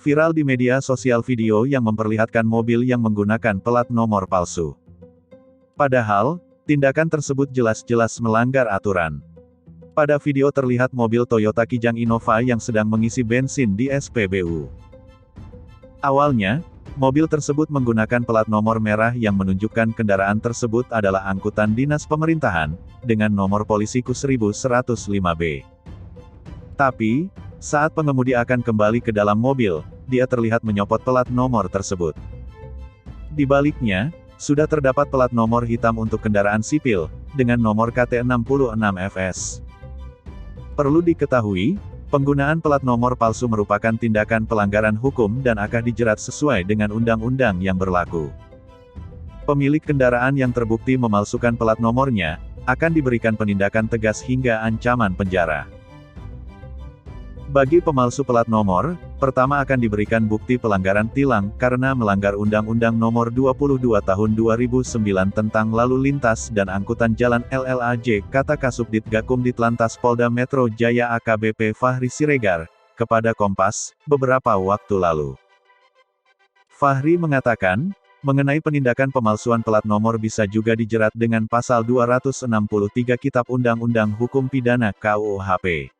Viral di media sosial video yang memperlihatkan mobil yang menggunakan pelat nomor palsu. Padahal, tindakan tersebut jelas-jelas melanggar aturan. Pada video terlihat mobil Toyota Kijang Innova yang sedang mengisi bensin di SPBU. Awalnya, mobil tersebut menggunakan pelat nomor merah yang menunjukkan kendaraan tersebut adalah angkutan dinas pemerintahan, dengan nomor polisi Q1105B. Tapi, saat pengemudi akan kembali ke dalam mobil, dia terlihat menyopot pelat nomor tersebut. Di baliknya, sudah terdapat pelat nomor hitam untuk kendaraan sipil, dengan nomor KT66FS. Perlu diketahui, penggunaan pelat nomor palsu merupakan tindakan pelanggaran hukum dan akan dijerat sesuai dengan undang-undang yang berlaku. Pemilik kendaraan yang terbukti memalsukan pelat nomornya, akan diberikan penindakan tegas hingga ancaman penjara. Bagi pemalsu pelat nomor, pertama akan diberikan bukti pelanggaran tilang karena melanggar Undang-Undang Nomor 22 Tahun 2009 tentang Lalu Lintas dan Angkutan Jalan LLAJ, kata Kasubdit Gakum Ditlantas Polda Metro Jaya AKBP Fahri Siregar, kepada Kompas, beberapa waktu lalu. Fahri mengatakan, mengenai penindakan pemalsuan pelat nomor bisa juga dijerat dengan Pasal 263 Kitab Undang-Undang Hukum Pidana KUHP.